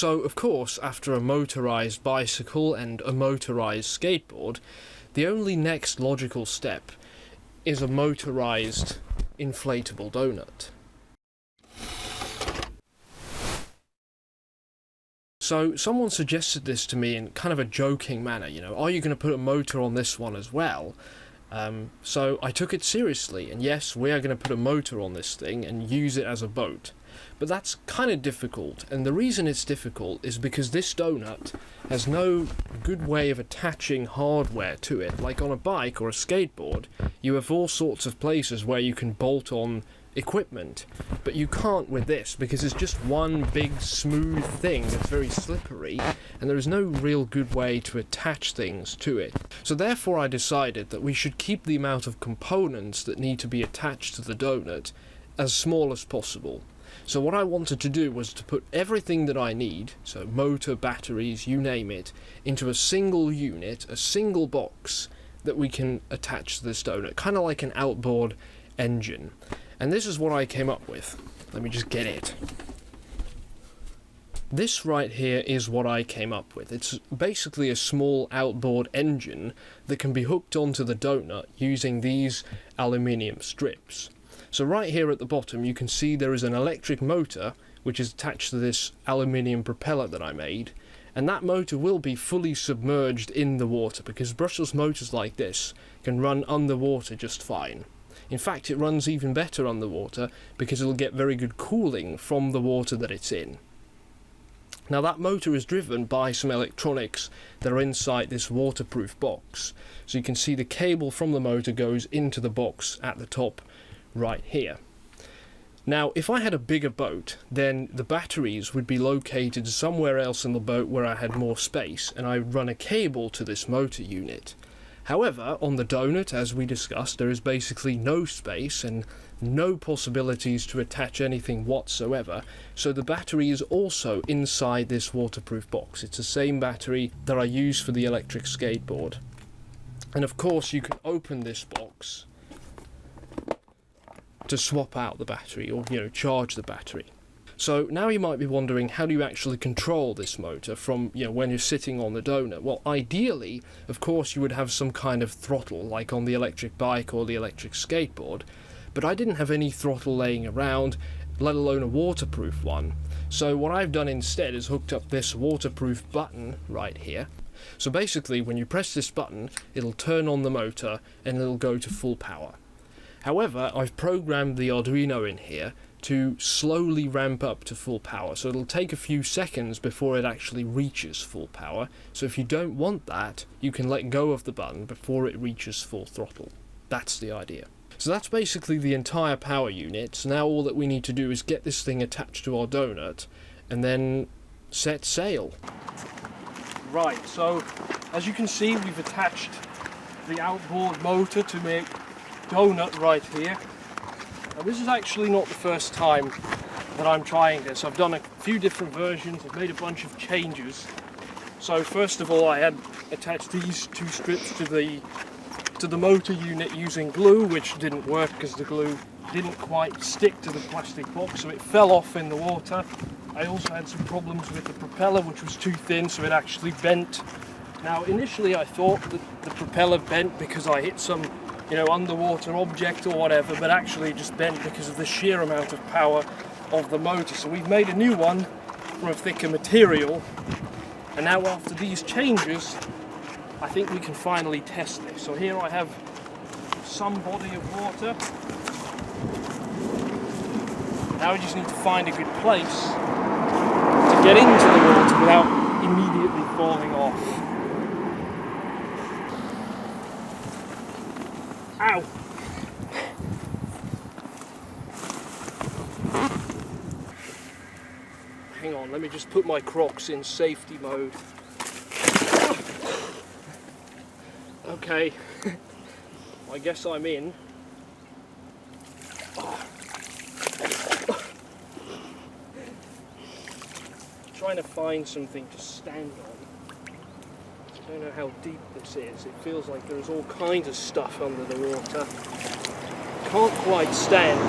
So, of course, after a motorised bicycle and a motorised skateboard, the only next logical step is a motorised inflatable donut. So someone suggested this to me in kind of a joking manner, you know, are you going to put a motor on this one as well? So I took it seriously, and yes, we are going to put a motor on this thing and use it as a boat. But that's kind of difficult, and the reason it's difficult is because this donut has no good way of attaching hardware to it. Like on a bike or a skateboard, you have all sorts of places where you can bolt on equipment, but you can't with this because it's just one big smooth thing that's very slippery, and there is no real good way to attach things to it. So therefore I decided that we should keep the amount of components that need to be attached to the donut as small as possible. So what I wanted to do was to put everything that I need, so motor, batteries, you name it, into a single unit, a single box that we can attach to this donut, kind of like an outboard engine. And this is what I came up with. Let me just get it. This right here is what I came up with. It's basically a small outboard engine that can be hooked onto the donut using these aluminium strips. So right here at the bottom you can see there is an electric motor which is attached to this aluminium propeller that I made, and that motor will be fully submerged in the water because brushless motors like this can run underwater just fine. In fact, it runs even better underwater because it'll get very good cooling from the water that it's in. Now that motor is driven by some electronics that are inside this waterproof box. So you can see the cable from the motor goes into the box at the top right here. Now if I had a bigger boat, then the batteries would be located somewhere else in the boat where I had more space, and I would run a cable to this motor unit. However, on the donut, as we discussed, there is basically no space and no possibilities to attach anything whatsoever, so the battery is also inside this waterproof box. It's the same battery that I use for the electric skateboard. And of course you can open this box to swap out the battery, or charge the battery. So now you might be wondering, how do you actually control this motor from when you're sitting on the donut? Well, ideally, of course, you would have some kind of throttle, like on the electric bike or the electric skateboard, but I didn't have any throttle laying around, let alone a waterproof one. So what I've done instead is hooked up this waterproof button right here. So basically, when you press this button, it'll turn on the motor and it'll go to full power. However, I've programmed the Arduino in here to slowly ramp up to full power, so it'll take a few seconds before it actually reaches full power. So if you don't want that, you can let go of the button before it reaches full throttle. That's the idea. So that's basically the entire power unit. So now all that we need to do is get this thing attached to our donut and then set sail. Right, so as you can see, we've attached the outboard motor to make donut right here. Now this is actually not the first time that I'm trying this. I've done a few different versions, I've made a bunch of changes. So first of all, I had attached these two strips to the motor unit using glue, which didn't work because the glue didn't quite stick to the plastic box, so it fell off in the water. I also had some problems with the propeller, which was too thin, so it actually bent. Now initially I thought that the propeller bent because I hit some underwater object or whatever, but actually it just bent because of the sheer amount of power of the motor. So we've made a new one from a thicker material, and now after these changes I think we can finally test this. So here I have some body of water. Now we just need to find a good place to get into the water without immediately falling off. Ow! Hang on, let me just put my Crocs in safety mode. Okay, I guess I'm in. Trying to find something to stand on. I don't know how deep this is. It feels like there's all kinds of stuff under the water. Can't quite stand.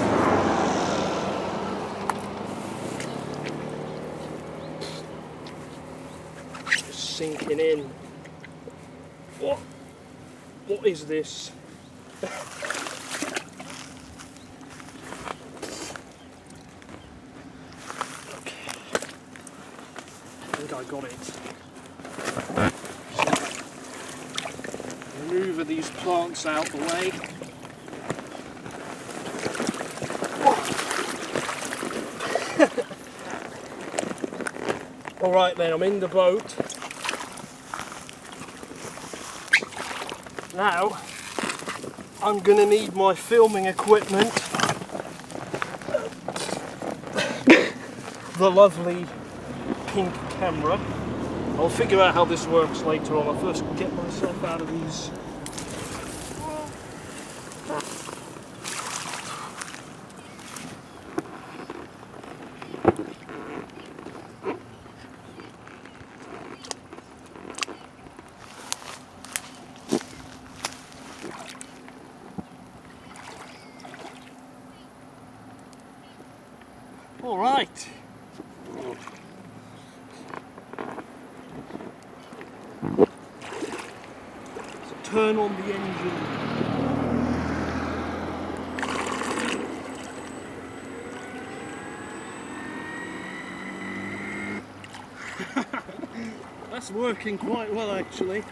sinking in. What is this? Okay, I think I got it. Maneuver these plants out the way. Alright then, I'm in the boat. Now, I'm going to need my filming equipment. The lovely pink camera. I'll figure out how this works later on. I'll first get myself out of these. All right. So turn on the engine. That's working quite well actually.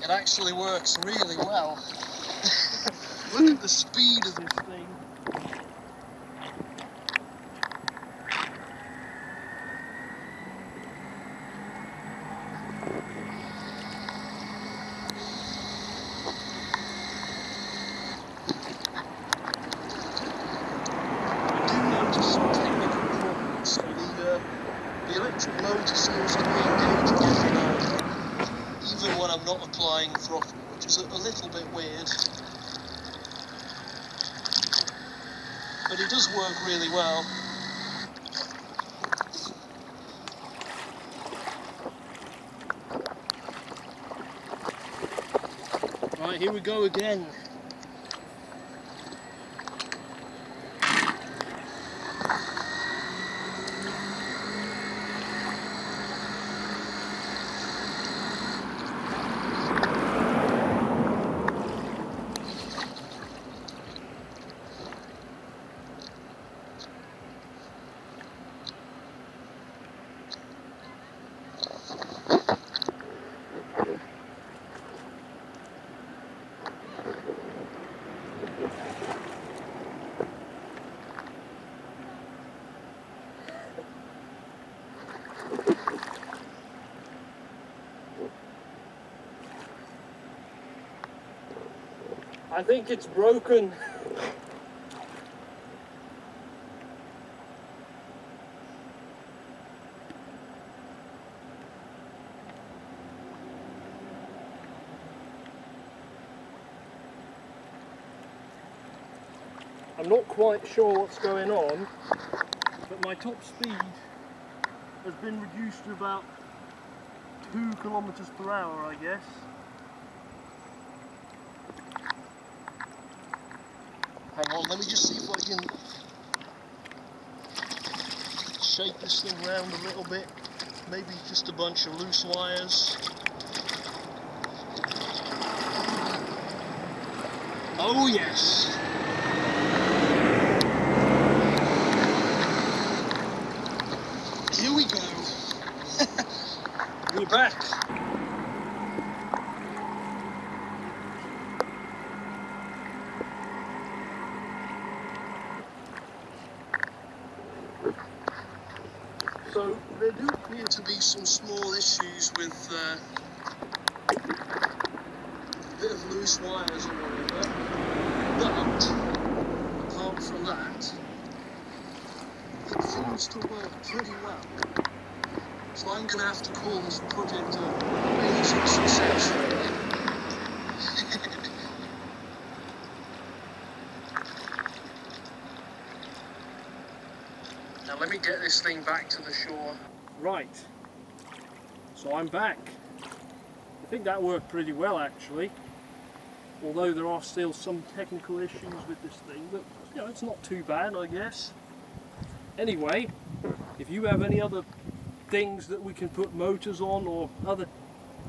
It actually works really well. Look at the speed of this thing. I do notice some technical problems. So the electric motor seems to be engaged again now, even when I'm not applying throttle, which is a little bit weird. But it does work really well. Right, here we go again. I think it's broken. I'm not quite sure what's going on, but my top speed has been reduced to about 2 kilometers per hour, I guess. Hang on, let me just see if I can shake this thing around a little bit. Maybe just a bunch of loose wires. Oh yes! Here we go. We're back. So there do appear to be some small issues with a bit of loose wires or whatever, but apart from that, it seems to work pretty well. So I'm going to have to call this project a major success. Now let me get this thing back to the shore. Right, so I'm back. I think that worked pretty well actually, although there are still some technical issues with this thing, but you know, it's not too bad, I guess. Anyway, if you have any other things that we can put motors on or other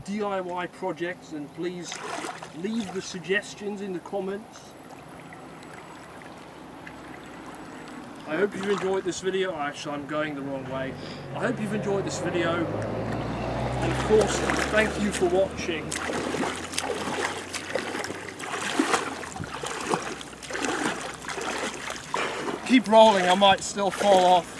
DIY projects, then please leave the suggestions in the comments. I hope you've enjoyed this video. Actually, I'm going the wrong way. I hope you've enjoyed this video, and of course, thank you for watching. Keep rolling, I might still fall off.